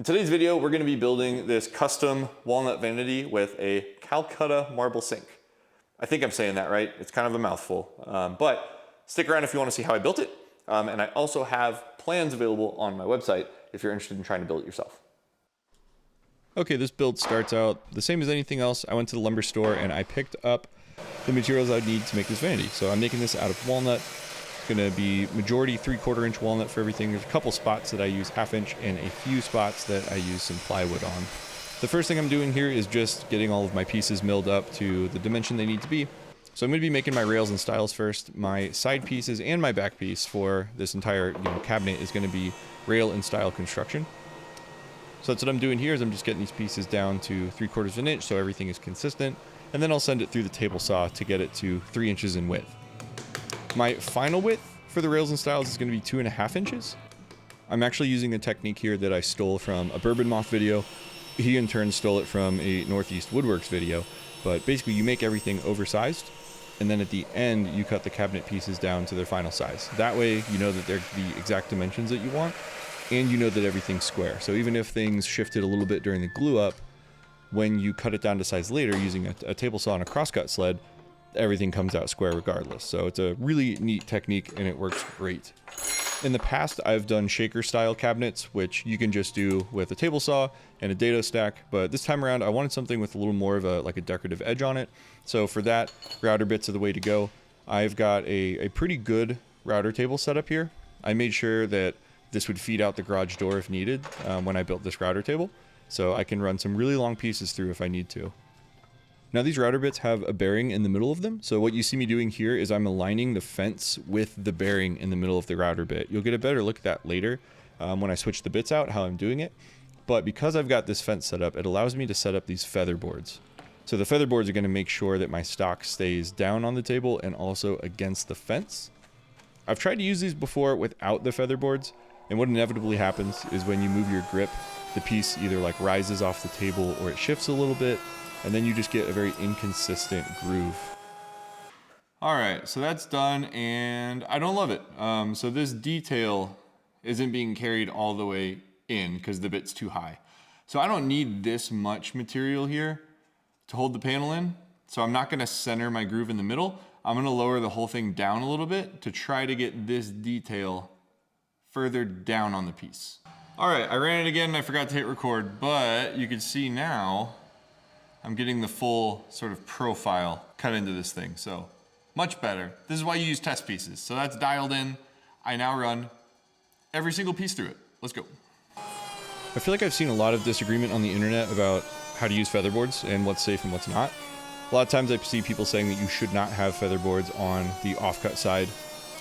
In today's video, we're going to be building this custom walnut vanity with a calacatta marble sink. I think I'm saying that right. It's kind of a mouthful, but stick around if you want to see how I built it. And I also have plans available on my website if you're interested in trying to build it yourself. Okay, this build starts out the same as anything else. I went to the lumber store and I picked up the materials I need to make this vanity. So I'm making this out of walnut. It's gonna be majority 3/4 inch walnut for everything. There's a couple spots that I use 1/2 inch and a few spots that I use some plywood on. The first thing I'm doing here is just getting all of my pieces milled up to the dimension they need to be. So I'm gonna be making my rails and stiles first. My side pieces and my back piece for this entire cabinet is gonna be rail and stile construction. So that's what I'm doing here is I'm just getting these pieces down to 3/4 of an inch so everything is consistent. And then I'll send it through the table saw to get it to 3 inches in width. My final width for the rails and stiles is going to be 2.5 inches. I'm actually using a technique here that I stole from a Bourbon Moth video. He in turn stole it from a Northeast Woodworks video. But basically you make everything oversized, and then at the end you cut the cabinet pieces down to their final size. That way you know that they're the exact dimensions that you want, and you know that everything's square. So even if things shifted a little bit during the glue up, when you cut it down to size later using a table saw and a crosscut sled, everything comes out square regardless. So it's a really neat technique and it works great. In the past, I've done shaker style cabinets, which you can just do with a table saw and a dado stack. But this time around, I wanted something with a little more of a decorative edge on it. So for that, router bits are the way to go. I've got a pretty good router table set up here. I made sure that this would feed out the garage door if needed when I built this router table. So I can run some really long pieces through if I need to. Now these router bits have a bearing in the middle of them. So what you see me doing here is I'm aligning the fence with the bearing in the middle of the router bit. You'll get a better look at that later when I switch the bits out, how I'm doing it. But because I've got this fence set up, it allows me to set up these feather boards. So the feather boards are going to make sure that my stock stays down on the table and also against the fence. I've tried to use these before without the feather boards. And what inevitably happens is when you move your grip, the piece either rises off the table or it shifts a little bit. And then you just get a very inconsistent groove. All right, so that's done and I don't love it. So this detail isn't being carried all the way in because the bit's too high. So I don't need this much material here to hold the panel in. So I'm not gonna center my groove in the middle. I'm gonna lower the whole thing down a little bit to try to get this detail further down on the piece. All right, I ran it again and I forgot to hit record, but you can see now I'm getting the full sort of profile cut into this thing, so much better. This is why you use test pieces. So that's dialed in. I now run every single piece through it. Let's go. I feel like I've seen a lot of disagreement on the internet about how to use featherboards and what's safe and what's not. A lot of times I see people saying that you should not have featherboards on the offcut side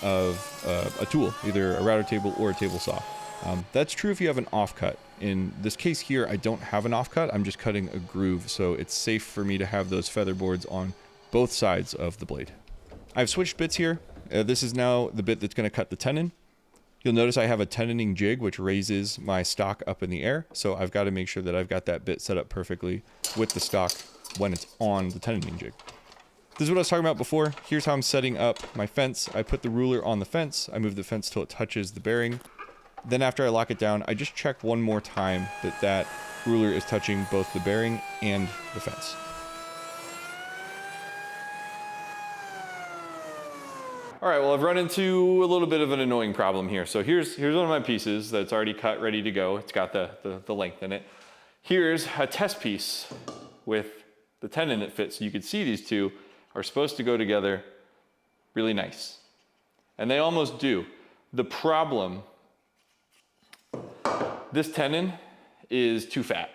of a tool, either a router table or a table saw. That's true if you have an offcut. In this case here, I don't have an offcut. I'm just cutting a groove, so it's safe for me to have those feather boards on both sides of the blade. I've switched bits here. This is now the bit that's going to cut the tenon. You'll notice I have a tenoning jig, which raises my stock up in the air. So I've got to make sure that I've got that bit set up perfectly with the stock when it's on the tenoning jig. This is what I was talking about before. Here's how I'm setting up my fence. I put the ruler on the fence. I move the fence till it touches the bearing. Then after I lock it down, I just check one more time that that ruler is touching both the bearing and the fence. All right, well, I've run into a little bit of an annoying problem here. So here's one of my pieces that's already cut, ready to go. It's got the length in it. Here's a test piece with the tenon it fits. So you can see these two are supposed to go together really nice. And they almost do. The problem, this tenon is too fat.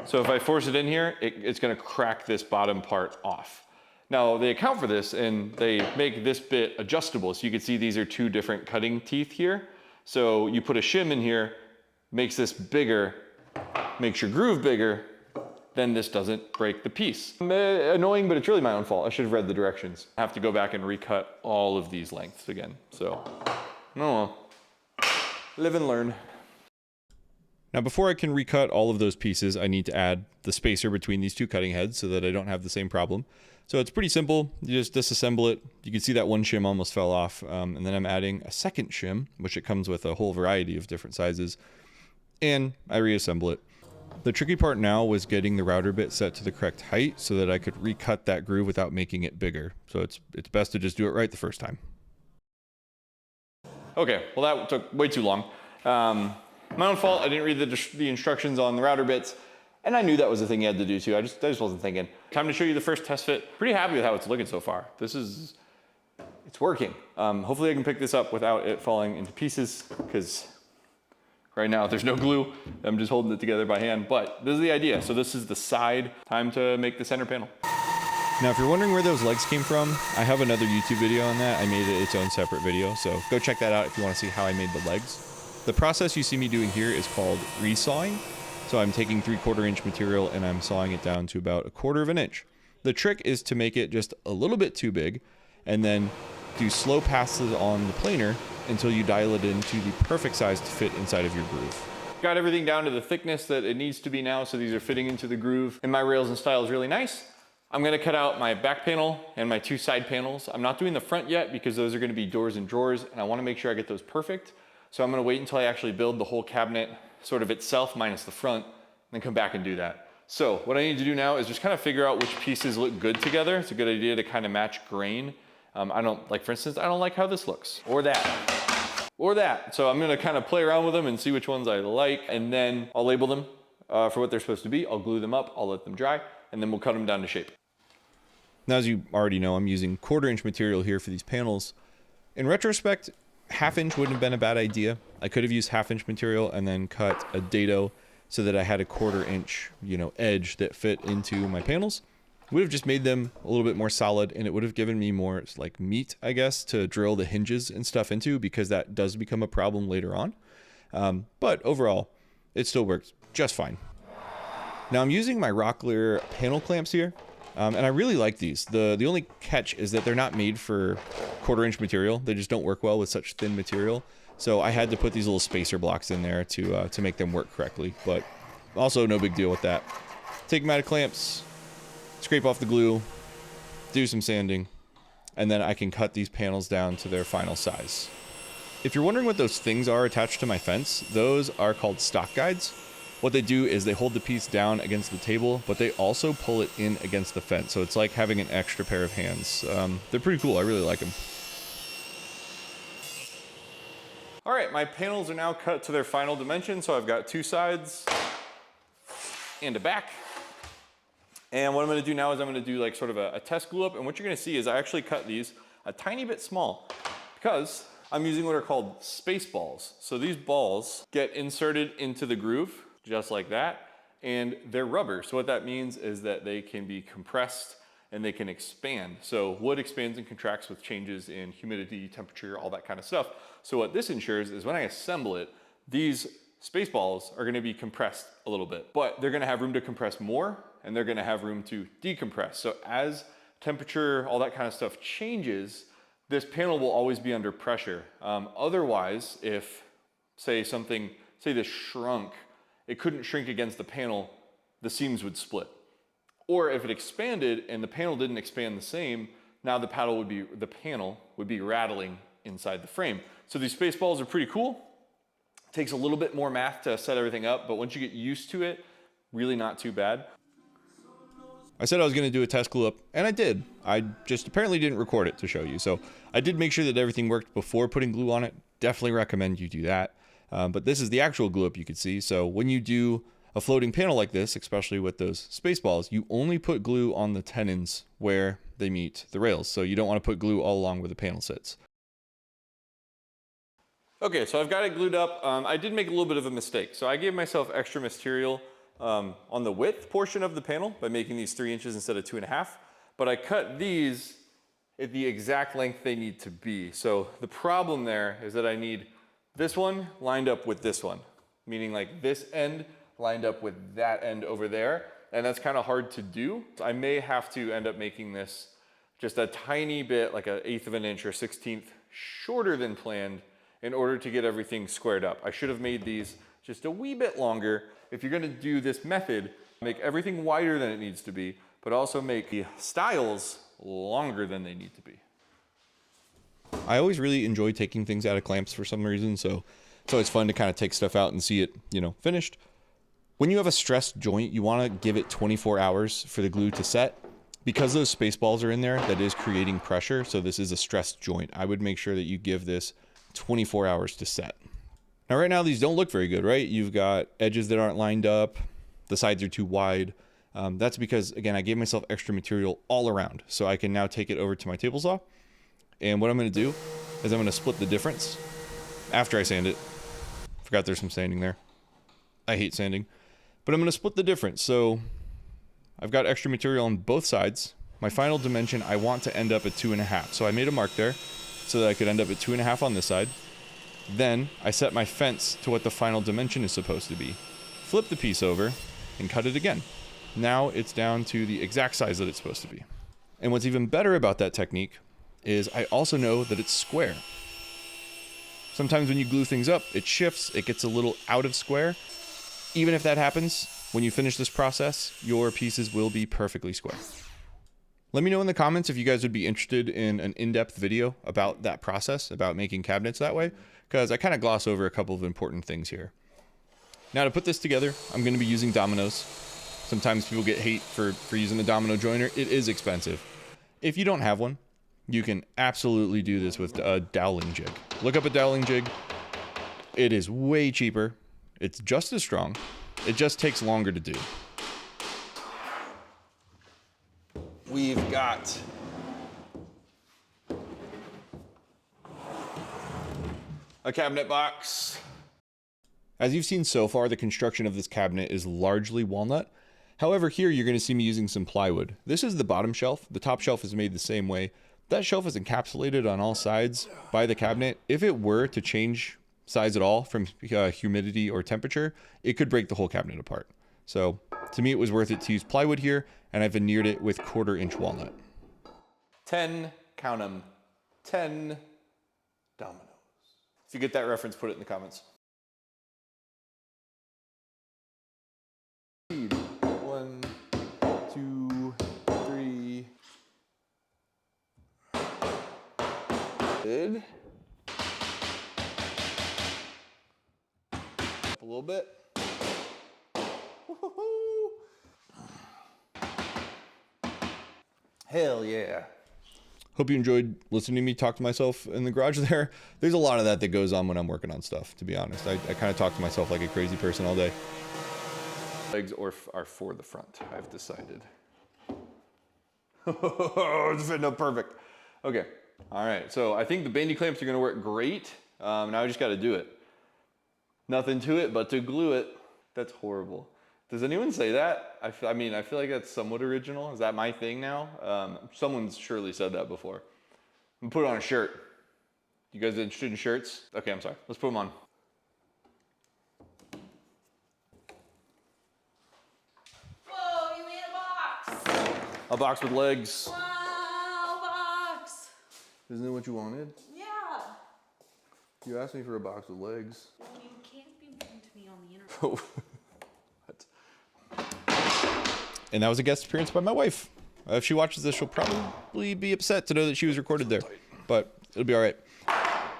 So if I force it in here, it's gonna crack this bottom part off. Now they account for this and they make this bit adjustable. So you can see these are two different cutting teeth here. So you put a shim in here, makes this bigger, makes your groove bigger, then this doesn't break the piece. Annoying, but it's really my own fault. I should have read the directions. I have to go back and recut all of these lengths again. So, no, live and learn. Now before I can recut all of those pieces, I need to add the spacer between these two cutting heads so that I don't have the same problem. So it's pretty simple. You just disassemble it. You can see that one shim almost fell off. And then I'm adding a second shim, which it comes with a whole variety of different sizes. and I reassemble it. The tricky part now was getting the router bit set to the correct height so that I could recut that groove without making it bigger. So it's best to just do it right the first time. Okay, well that took way too long. My own fault, I didn't read the instructions on the router bits, and I knew that was a thing you had to do too. I just wasn't thinking. Time to show you the first test fit. Pretty happy with how it's looking so far. It's working. Hopefully I can pick this up without it falling into pieces, because right now there's no glue. I'm just holding it together by hand, but this is the idea. So this is the side. Time to make the center panel. Now, if you're wondering where those legs came from, I have another YouTube video on that. I made it its own separate video, so go check that out if you want to see how I made the legs. The process you see me doing here is called resawing. So I'm taking 3/4 inch material and I'm sawing it down to about 1/4 of an inch. The trick is to make it just a little bit too big and then do slow passes on the planer until you dial it into the perfect size to fit inside of your groove. Got everything down to the thickness that it needs to be now, so these are fitting into the groove, and my rails and style is really nice. I'm gonna cut out my back panel and my 2 side panels. I'm not doing the front yet because those are gonna be doors and drawers, and I wanna make sure I get those perfect. So I'm gonna wait until I actually build the whole cabinet sort of itself minus the front, and then come back and do that. So what I need to do now is just kind of figure out which pieces look good together. It's a good idea to kind of match grain. For instance, I don't like how this looks, or that, or that. So I'm gonna kind of play around with them and see which ones I like, and then I'll label them for what they're supposed to be. I'll glue them up, I'll let them dry, and then we'll cut them down to shape. Now, as you already know, I'm using 1/4 inch material here for these panels. In retrospect, 1/2 inch wouldn't have been a bad idea. I could have used 1/2 inch material and then cut a dado so that I had a 1/4 inch, edge that fit into my panels. It would have just made them a little bit more solid, and it would have given me more like meat, I guess, to drill the hinges and stuff into, because that does become a problem later on. But overall, it still works just fine. Now I'm using my Rockler panel clamps here. And I really like these. The only catch is that they're not made for 1/4 inch material. They just don't work well with such thin material. So I had to put these little spacer blocks in there to make them work correctly. But also no big deal with that. Take them out of clamps, scrape off the glue, do some sanding, and then I can cut these panels down to their final size. If you're wondering what those things are attached to my fence, those are called stock guides. What they do is they hold the piece down against the table, but they also pull it in against the fence. So it's like having an extra pair of hands. They're pretty cool. I really like them. All right, my panels are now cut to their final dimension. So I've got 2 sides and a back. And what I'm gonna do now is I'm gonna do like sort of a test glue up. And what you're gonna see is I actually cut these a tiny bit small because I'm using what are called space balls. So these balls get inserted into the groove, just like that, and they're rubber. So what that means is that they can be compressed and they can expand. So wood expands and contracts with changes in humidity, temperature, all that kind of stuff. So what this ensures is when I assemble it, these space balls are gonna be compressed a little bit, but they're gonna have room to compress more, and they're gonna have room to decompress. So as temperature, all that kind of stuff changes, this panel will always be under pressure. Otherwise, if say this shrunk, it couldn't shrink against the panel, the seams would split. Or if it expanded and the panel didn't expand the same, now the panel would be rattling inside the frame. So these space balls are pretty cool. It takes a little bit more math to set everything up, but once you get used to it, really not too bad. I said I was going to do a test glue up, and I did. I just apparently didn't record it to show you. So I did make sure that everything worked before putting glue on it. Definitely recommend you do that. But this is the actual glue up you could see. So when you do a floating panel like this, especially with those space balls, you only put glue on the tenons where they meet the rails. So you don't want to put glue all along where the panel sits. Okay, so I've got it glued up. I did make a little bit of a mistake. So I gave myself extra material on the width portion of the panel by making these 3 inches instead of 2.5. But I cut these at the exact length they need to be. So the problem there is that I need this one lined up with this one, meaning like this end lined up with that end over there. And that's kind of hard to do. So I may have to end up making this just a tiny bit, like 1/8 of an inch or 1/16 shorter than planned in order to get everything squared up. I should have made these just a wee bit longer. If you're gonna do this method, make everything wider than it needs to be, but also make the stiles longer than they need to be. I always really enjoy taking things out of clamps for some reason, so It's always fun to kind of take stuff out and see it, you know, finished. When you have a stressed joint, you want to give it 24 hours for the glue to set. Because those space balls are in there, that is creating pressure. So this is a stressed joint. I would make sure that you give this 24 hours to set. Now, right now, these don't look very good, right? You've got edges that aren't lined up. The sides are too wide. That's because, again, I gave myself extra material all around. So I can now take it over to my table saw. And what I'm going to do is I'm going to split the difference after I sand it. Forgot there's some sanding there. I hate sanding. But I'm going to split the difference. So I've got extra material on both sides. My final dimension, I want to end up at 2.5. So I made a mark there so that I could end up at 2.5 on this side. Then I set my fence to what the final dimension is supposed to be. Flip the piece over and cut it again. Now it's down to the exact size that it's supposed to be. And what's even better about that technique is I also know that it's square. Sometimes when you glue things up, it shifts, it gets a little out of square. Even if that happens, when you finish this process, your pieces will be perfectly square. Let me know in the comments if you guys would be interested in an in-depth video about that process, about making cabinets that way, because I kind of gloss over a couple of important things here. Now to put this together, I'm going to be using dominoes. Sometimes people get hate for using a domino joiner. It is expensive. If you don't have one, you can absolutely do this with a doweling jig. Look up a doweling jig. It is way cheaper. It's just as strong. It just takes longer to do. We've got a cabinet box. As you've seen so far, the construction of this cabinet is largely walnut. However, here you're going to see me using some plywood. This is the bottom shelf. The top shelf is made the same way. That shelf is encapsulated on all sides by the cabinet. If it were to change size at all from humidity or temperature, it could break the whole cabinet apart. So to me, it was worth it to use plywood here, and I veneered it with 1/4-inch walnut. 10, count them, 10 dominoes. If you get that reference, put it in the comments. 1, 2, 3. Good. Up a little bit. Woo-hoo-hoo. Hell yeah. Hope you enjoyed listening to me talk to myself in the garage there. There's a lot of that goes on when I'm working on stuff, to be honest. I kind of talk to myself like a crazy person all day. Legs are for the front, I've decided. It's fitting up perfect. Okay, all right. So I think the bandy clamps are gonna work great. Now I just gotta do it. Nothing to it but to glue it. That's horrible. Does anyone say that? I mean, I feel like that's somewhat original. Is that my thing now? Someone's surely said that before. I'm gonna put it on a shirt. You guys interested in shirts? Okay, I'm sorry. Let's put them on. Whoa, you made a box! A box with legs. Wow, box! Isn't it what you wanted? Yeah. You asked me for a box with legs. Well, you can't be mean to me on the internet. What? And that was a guest appearance by my wife. If she watches this, she'll probably be upset to know that she was recorded there, but it'll be all right.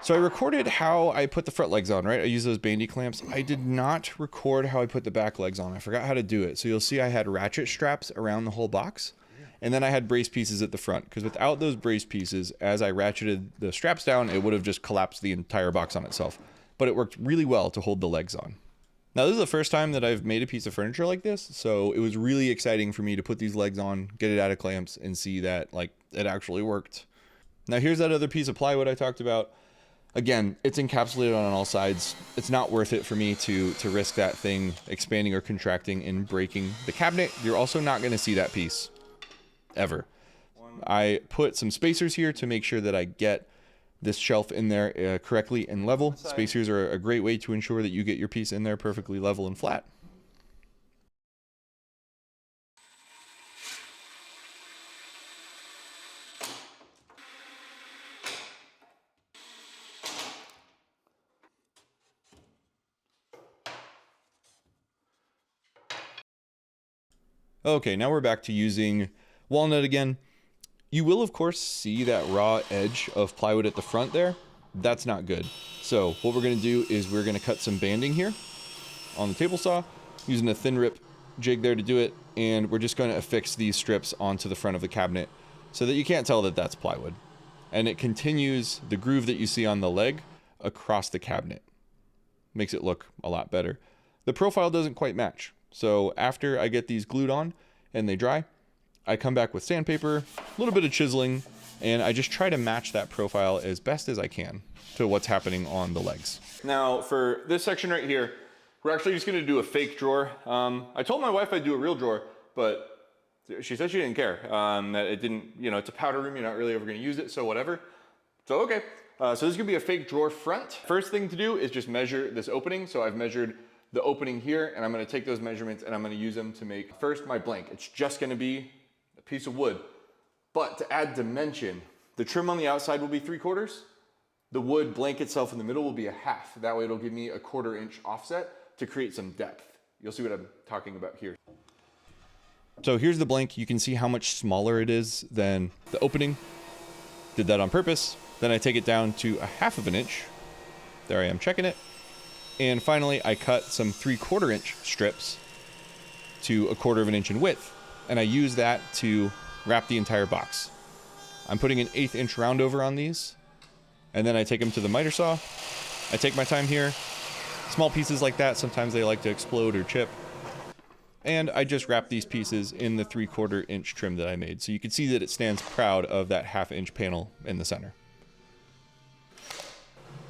So I recorded how I put the front legs on, right? I used those bandy clamps. I did not record how I put the back legs on. I forgot how to do it. So you'll see I had ratchet straps around the whole box, and then I had brace pieces at the front, because without those brace pieces, as I ratcheted the straps down, it would have just collapsed the entire box on itself. But it worked really well to hold the legs on. Now, this is the first time that I've made a piece of furniture like this, so it was really exciting for me to put these legs on, get it out of clamps, and see that, like, it actually worked. Now, here's that other piece of plywood I talked about. Again, it's encapsulated on all sides. It's not worth it for me to risk that thing expanding or contracting and breaking the cabinet. You're also not going to see that piece, ever. I put some spacers here to make sure that I get this shelf in there correctly and level. Spacers are a great way to ensure that you get your piece in there perfectly level and flat. Okay, now we're back to using walnut again. You will, of course, see that raw edge of plywood at the front there. That's not good. So what we're gonna do is we're gonna cut some banding here on the table saw, using a thin rip jig there to do it, and we're just gonna affix these strips onto the front of the cabinet so that you can't tell that that's plywood. And it continues the groove that you see on the leg across the cabinet. Makes it look a lot better. The profile doesn't quite match. So after I get these glued on and they dry, I come back with sandpaper, a little bit of chiseling, and I just try to match that profile as best as I can to what's happening on the legs. Now for this section right here, we're actually just gonna do a fake drawer. I told my wife I'd do a real drawer, but she said she didn't care, that it didn't, you know, it's a powder room, you're not really ever gonna use it, so whatever. So okay, so this is gonna be a fake drawer front. First thing to do is just measure this opening. So I've measured the opening here, and I'm gonna take those measurements and I'm gonna use them to make first my blank. It's just gonna be a piece of wood, but to add dimension, the trim on the outside will be 3/4. The wood blank itself in the middle will be a 1/2. That way it'll give me a 1/4 inch offset to create some depth. You'll see what I'm talking about here. So here's the blank. You can see how much smaller it is than the opening. Did that on purpose. Then I take it down to a 1/2 inch. There I am checking it. And finally, I cut some 3/4 inch strips to a 1/4 inch in width. And I use that to wrap the entire box. I'm putting an 1/8 inch roundover on these. And then I take them to the miter saw. I take my time here. Small pieces like that, sometimes they like to explode or chip. And I just wrap these pieces in the 3/4 inch trim that I made. So you can see that it stands proud of that 1/2 inch panel in the center.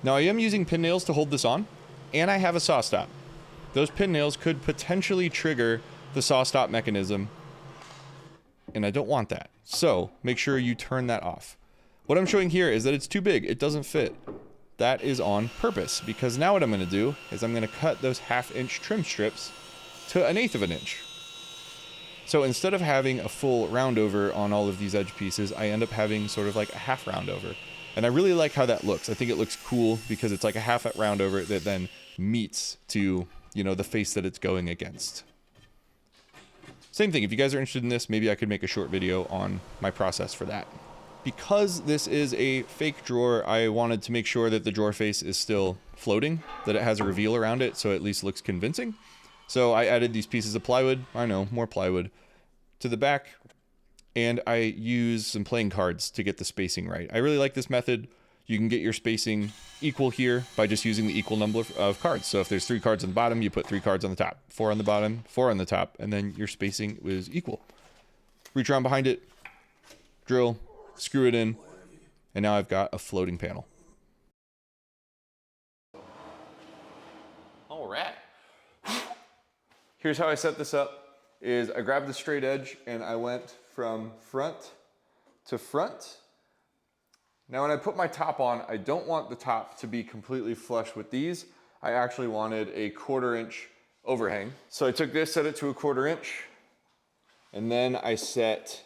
Now I am using pin nails to hold this on, and I have a saw stop. Those pin nails could potentially trigger the saw stop mechanism, and I don't want that. So make sure you turn that off. What I'm showing here is that it's too big. It doesn't fit. That is on purpose, because now what I'm gonna do is I'm gonna cut those 1/2 inch trim strips to an 1/8 inch. So instead of having a full roundover on all of these edge pieces, I end up having sort of like a 1/2 roundover. And I really like how that looks. I think it looks cool because it's like a 1/2 roundover that then meets to, you know, the face that it's going against. Same thing, if you guys are interested in this, maybe I could make a short video on my process for that. Because this is a fake drawer, I wanted to make sure that the drawer face is still floating, that it has a reveal around it, so it at least looks convincing. So I added these pieces of plywood, I know, more plywood, to the back, and I used some playing cards to get the spacing right. I really like this method. You can get your spacing equal here by just using the equal number of cards. So if there's 3 cards on the bottom, you put 3 cards on the top, 4 on the bottom, 4 on the top, and then your spacing is equal. Reach around behind it, drill, screw it in, and now I've got a floating panel. All right. Here's how I set this up, is I grabbed the straight edge and I went from front to front. Now when I put my top on, I don't want the top to be completely flush with these. I actually wanted a 1/4 inch overhang. So I took this, set it to a 1/4 inch, and then I set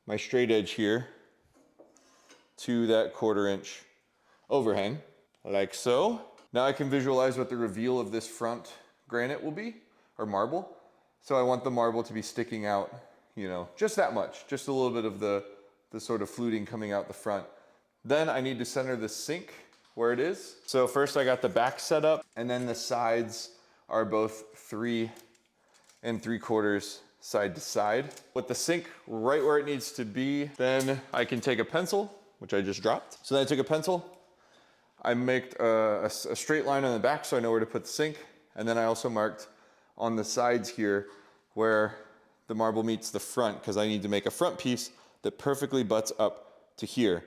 my straight edge here to that 1/4 inch overhang, like so. Now I can visualize what the reveal of this front granite will be, or marble. So I want the marble to be sticking out, you know, just that much, just a little bit of the sort of fluting coming out the front. Then I need to center the sink where it is. So first I got the back set up, and then the sides are both 3 3/4 side to side. With the sink right where it needs to be, then I can take a pencil, which I just dropped. So then I took a pencil, I made a straight line on the back so I know where to put the sink. And then I also marked on the sides here where the marble meets the front, because I need to make a front piece that perfectly butts up to here.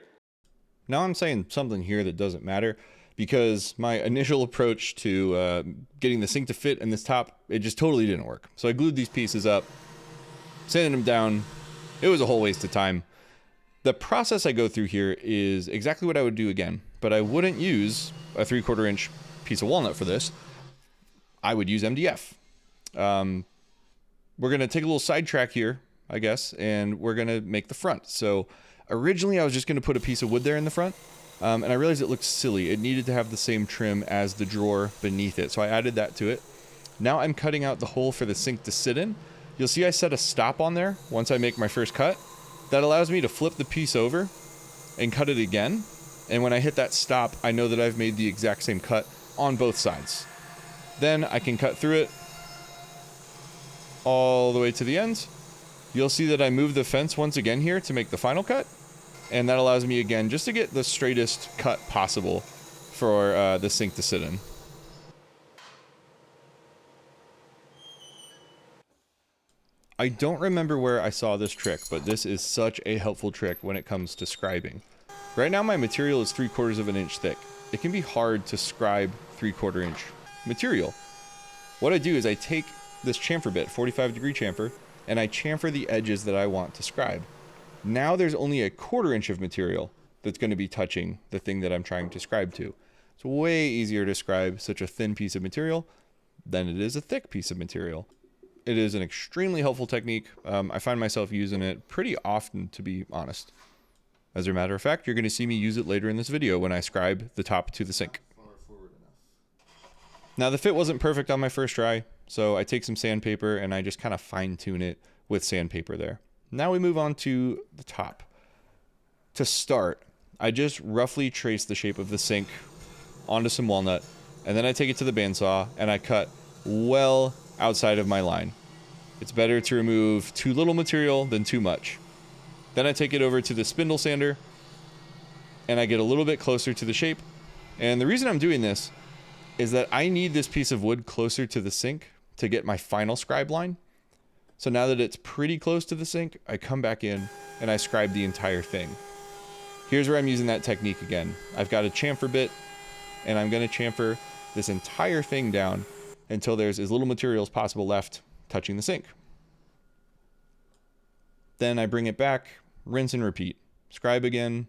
Now I'm saying something here that doesn't matter, because my initial approach to getting the sink to fit in this top, it just totally didn't work. So I glued these pieces up, sanded them down. It was a whole waste of time. The process I go through here is exactly what I would do again, but I wouldn't use a 3/4 inch piece of walnut for this. I would use MDF. We're gonna take a little sidetrack here, I guess, and we're gonna make the front. So originally I was just gonna put a piece of wood there in the front, and I realized it looked silly. It needed to have the same trim as the drawer beneath it, so I added that to it. Now I'm cutting out the hole for the sink to sit in. You'll see I set a stop on there once I make my first cut. That allows me to flip the piece over and cut it again. And when I hit that stop, I know that I've made the exact same cut on both sides. Then I can cut through it all the way to the end. You'll see that I moved the fence once again here to make the final cut. And that allows me again just to get the straightest cut possible for the sink to sit in. I don't remember where I saw this trick, but this is such a helpful trick when it comes to scribing. Right now my material is 3/4 of an inch thick. It can be hard to scribe 3/4 inch material. What I do is I take this chamfer bit, 45-degree chamfer, and I chamfer the edges that I want to scribe. Now there's only a 1/4 inch of material that's going to be touching the thing that I'm trying to scribe to. It's way easier to scribe such a thin piece of material than it is a thick piece of material. It is an extremely helpful technique. I find myself using it pretty often, to be honest. As a matter of fact, you're going to see me use it later in this video when I scribe the top to the sink. Now the fit wasn't perfect on my first try, so I take some sandpaper and I just kind of fine tune it with sandpaper there. Now we move on to the top. To start, I just roughly trace the shape of the sink onto some walnut, and then I take it to the bandsaw and I cut well outside of my line. It's better to remove too little material than too much. Then I take it over to the spindle sander and I get a little bit closer to the shape. And the reason I'm doing this is that I need this piece of wood closer to the sink to get my final scribe line. So now that it's pretty close to the sink, I come back in and I scribe the entire thing. Here's where I'm using that technique again. I've got a chamfer bit and I'm going to chamfer this entire thing down until there's as little material as possible left touching the sink. Then I bring it back, rinse and repeat. Scribe again,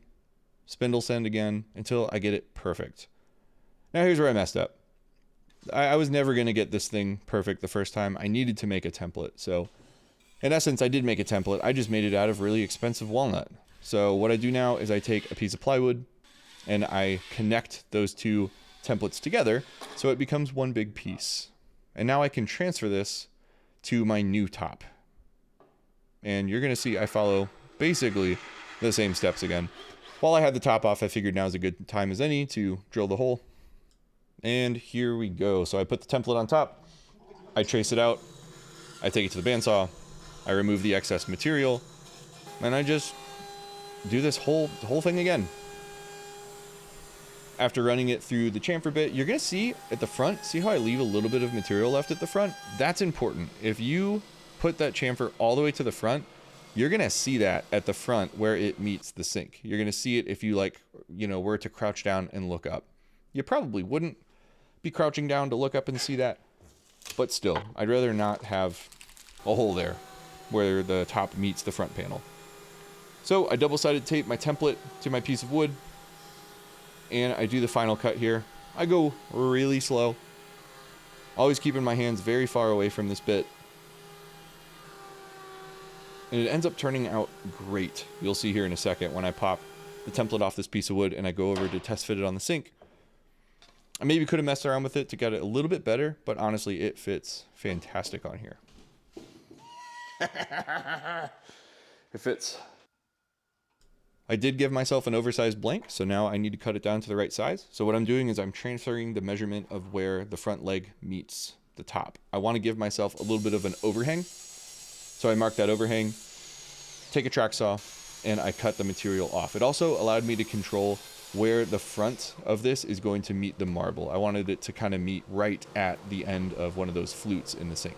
spindle sand again, until I get it perfect. Now here's where I messed up. I was never going to get this thing perfect the first time. I needed to make a template. So in essence, I did make a template. I just made it out of really expensive walnut. So what I do now is I take a piece of plywood and I connect those two templates together so it becomes one big piece. And now I can transfer this to my new top. And you're going to see I follow basically the same steps again. While I had the top off, I figured now is a good time as any to drill the hole. And here we go. So I put the template on top, I trace it out, I take it to the bandsaw, I remove the excess material, and I just do this whole thing again. After running it through the chamfer bit, you're gonna see at the front, see how I leave a little bit of material left at the front? That's important. If you put that chamfer all the way to the front, you're gonna see that at the front where it meets the sink. You're gonna see it if you were to crouch down and look up. You probably wouldn't be crouching down to look up and see that, but still, I'd rather not have a hole there where the top meets the front panel. So I double-sided tape my template to my piece of wood, and I do the final cut here. I go really slow, always keeping my hands very far away from this bit, and it ends up turning out great. You'll see here in a second when I pop the template off this piece of wood and I go over to test fit it on the sink. I maybe could have messed around with it to get it a little bit better, but honestly, it fits fantastic on here. It fits. I did give myself an oversized blank, so now I need to cut it down to the right size. So what I'm doing is I'm transferring the measurement of where the front leg meets the top. I want to give myself a little bit of an overhang. So I mark that overhang, take a track saw, and I cut the material off. It also allowed me to control where the front of this is going to meet the marble. I wanted it to kind of meet right at the end of one of those flutes in the sink.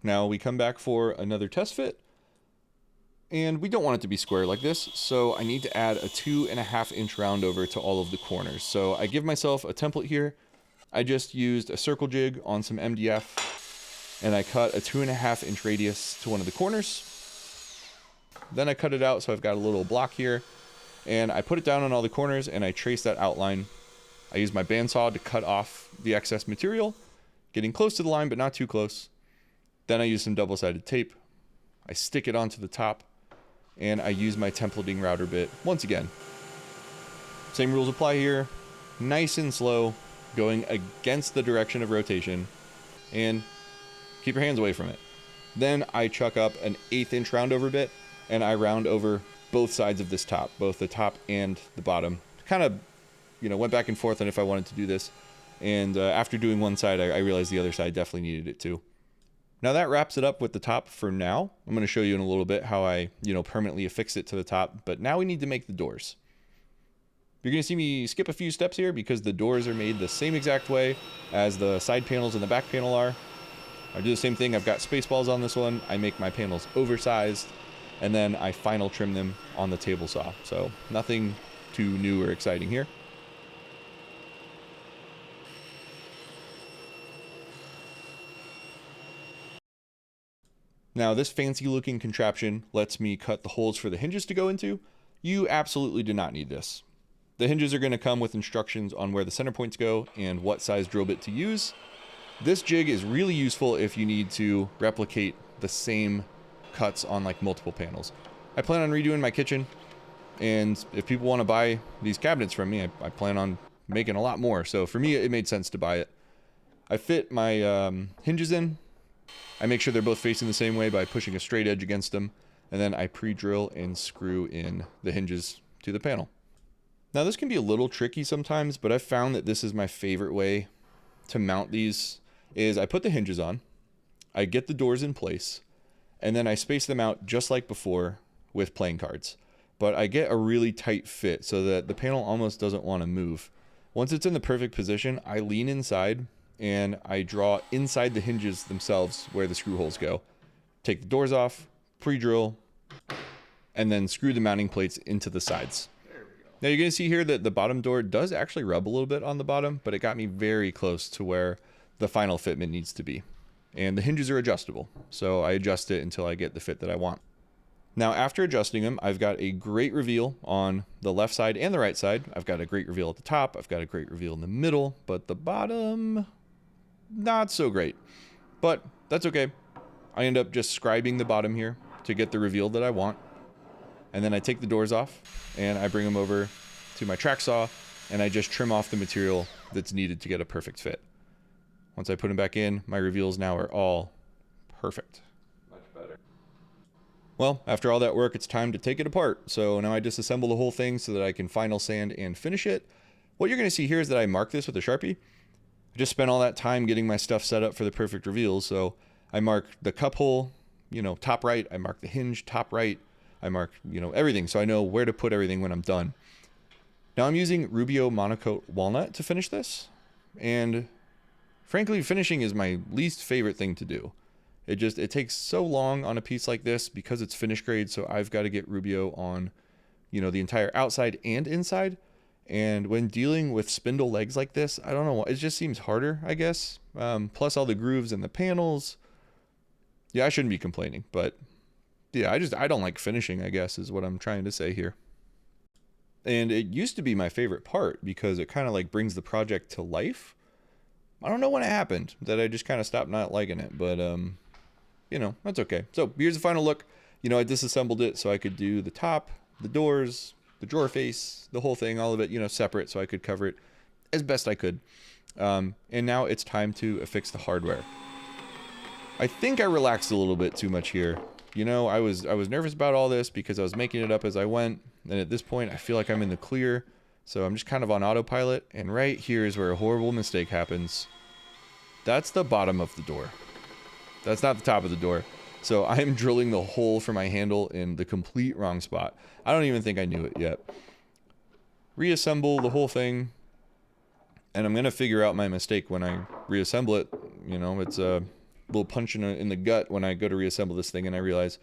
Now we come back for another test fit, and we don't want it to be square like this, so I need to add a 2.5 inch round over to all of the corners. So I give myself a template here. I just used a circle jig on some MDF, and I cut a 2.5 inch radius to one of the corners. Then I cut it out, so I've got a little block here, and I put it down on all the corners, and I trace that outline. I use my bandsaw to cut off the excess material, getting close to the line, but not too close. Then I use some double-sided tape. I stick it onto the top, and I use my templating router bit once again. Same rules apply here. Nice and slow, going against the direction of rotation, and keep your hands away from it. Then I chuck up an 1/8 inch round over bit, and I round over both sides of this top, both the top and the bottom. Kind of, went back and forth on if I wanted to do this. And after doing one side, I realized the other side definitely needed it too. Now that wraps it up with the top for now. I'm going to show you in a little bit how I, permanently affix it to the top. But now we need to make the doors. You're going to see me skip a few steps here because the doors are made the same exact way as the side panels and the back panel are. I do the same thing. I've got Spaceballs on this one. I make my panels oversized, and then I final trim them on the table saw. So nothing too new or exciting here. Now this fancy looking contraption lets me cut the holes for the hinges to go into. You absolutely do not need this. The hinges are going to come with instructions on where the center points go and what size drill bit to use. This jig is really useful if you need to replicate the same cuts on like multiple panels. I plan on redoing my kitchen, and if people want to buy these cabinets from me, I plan on making a lot more. So for me, it made sense to buy it. I fit my hinges in. I make sure they're both facing the same way by pushing a straight edge against them, and then I pre-drill and screw in the hinges to the panel. Now this can be a little tricky sometimes, but I've found that this is my favorite way to mount these. Is I put the hinges on, I get the doors in place, and then I space them out just like before with playing cards. But I get a really tight fit so that the panel almost doesn't want to move. Once it's in the perfect position, I lean inside and I draw inside the hinges themselves where the screw holes go. Take the doors off, pre-drill, and then screw the mounting plates into the sides. Now you're going to see here that the bottom door does actually rub a little bit on the bottom, but it got me very close to where the final fitment needs to be. And the hinges are adjustable, so I adjust it until I get the fit that I want. Now after adjusting them, I've got a great reveal on the left side and the right side. I've got a great reveal at the top, I've got a great reveal in the middle, but the bottom, not so great. But that's okay. I end up just scribing the bottom here to get the reveal that I want. And then I take the doors off and I bring them over to my track saw and I just trim off the material that's needed to get a perfect fit. Once I put them back in, my reveals now are all perfect. Much better. Well, after all that work, it's time to take it apart. So now I disassemble the whole thing so that I can final sand and finish it. What you're going to see here is that I mark this with a Sharpie. I just spent all that time getting my stuff set up for the perfect reveals. So I mark the cup hole, top right. I mark the hinge, top right. I mark, everything, so I know where to put everything when I'm done. Now I'm using Rubio Monocoat Walnut to finish this, and frankly, finishing is my least favorite thing to do. It takes so long on a piece like this because it's finish grade, so I've got to get Rubio on, the entire outside and inside. And when dealing with spindle legs like this, I don't know, it just seems harder, I guess. Plus all the grooves in the panels. Yeah, I shouldn't be complaining, but yeah, I don't like finishing, I guess, is what I'm trying to say here. And it used to be my favorite part because it kind of like brings the project to life. I don't know when it happened that I just kind of stopped not liking it, but that's okay. So here's the final look. I disassembled it so I could do the top, the doors, the drawer face, the whole thing, all of it, separate so I could cover it as best I could. And now it's time to affix the hardware. I think I relaxed a little bit too much here. I was nervous about all this because I was making it up as I went, and at this point I feel like I'm in the clear, so I'm just kind of on autopilot, and right here is where a horrible mistake happens. That's the bottom of the door. That's not the top of the door. So I'm drilling the hole for my handle in the complete wrong spot. I don't even think I knew it yet. Reassemble the whole thing, and I'm going to figure out my mistake when I reassemble it. It's a little punch in the gut when I go to reassemble this thing and I realize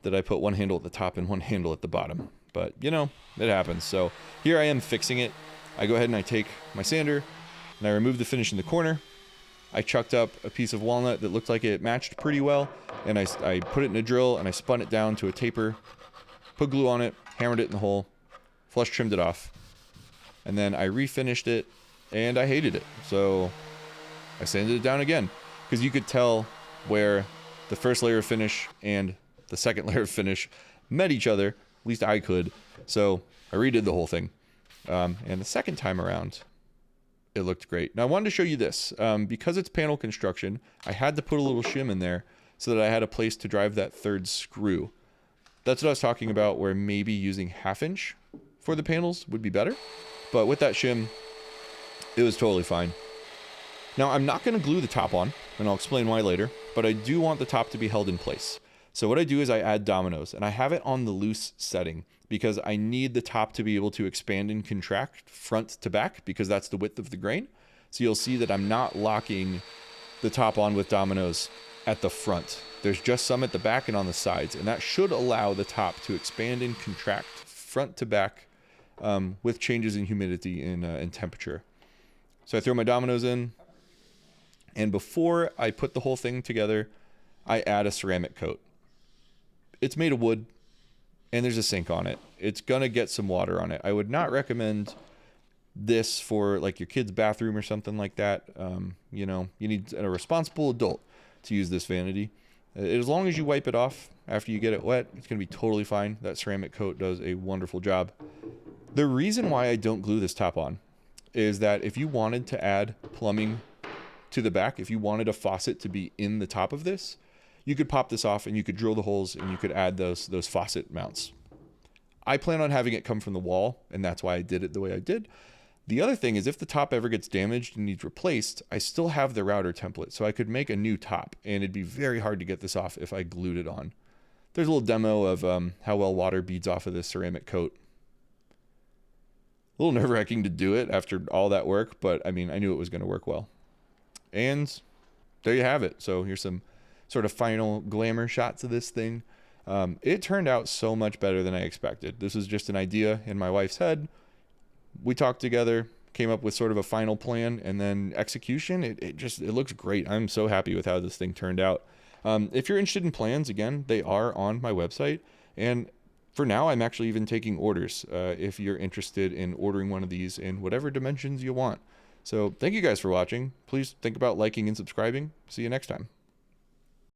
that I put one handle at the top and one handle at the bottom. But, it happens. So here I am fixing it. I go ahead and I take my sander and I remove the finish in the corner. I chucked up a piece of walnut that looked like it matched pretty well, and I put it in a drill and I spun it down to a taper, put glue on it, hammered it in the hole, flush trimmed it off, and then I refinished it, and I hated it. So I sanded it down again, because you could tell where the first layer of finish and the second layer of finish met each other. At least I could. So I redid the whole thing. And the second time around, it looked great. Now I wanted to show you this. Because it's panel construction, I had to put a little shim in there so that I had a place to drive that third screw. That's what I was talking about, where maybe using 1/2 inch for the panels would be better. But with that shim, it was totally fine. Now, I'm not going to glue the top on, and I'll explain why later, but I do want the top to be held in place. So what I do is I add dominoes, and I have it on the loose setting because I need the top to be able to expand and contract front to back, because that's the width of the grain. So you'll see that I'm not locking the top on with dominoes at the front. There's just some at the back and on the sides, and that should allow the top to expand and contract front to back with changes in humidity and temperature. So I throw my dominoes in, and before I put the whole thing together, I add a ceramic coat. It's made of wood, and there's a sink on it. It's gonna get some water on it. I would not recommend this for like your kid's bathroom or something like that. You know, you need a responsible adult to use this vanity. As long as you wipe it off after you get it wet, it's gonna be totally fine. That ceramic coat does a wonderful job. The reason why I don't glue this top on is that if you wanted to add plumbing to the back, if you wanted a faucet to be in the top of this, you could pop this off and you could drill the holes and you could add those faucet mounts. I plan on having it come from the wall, and that's why I did it the way I did. The other thing is, if the top ever gets damaged and needs replaced, I still have the router template, so I could make a new top, and it'd be very hard to get this off if I glued it on. There's a little demo of how well water beads off of this ceramic coat. A little nerve-wracking to do it after all that work, but I mean, I knew it was going to work well. And there you have it. So here's some sort of final glamour shots of this thing. It turned out so much better than I expected. This was just an idea in my wife's head. We talked together, came up with sort of a final plan, and then execution. It looks great. I'm so happy with how this thing turned out. If you're interested in plans, again, they are on my website. And for now, I'm actually even taking orders if you're interested in ordering one of these in whatever dimensions you want. So thank you guys for watching. Please think about liking and subscribing. See you next time.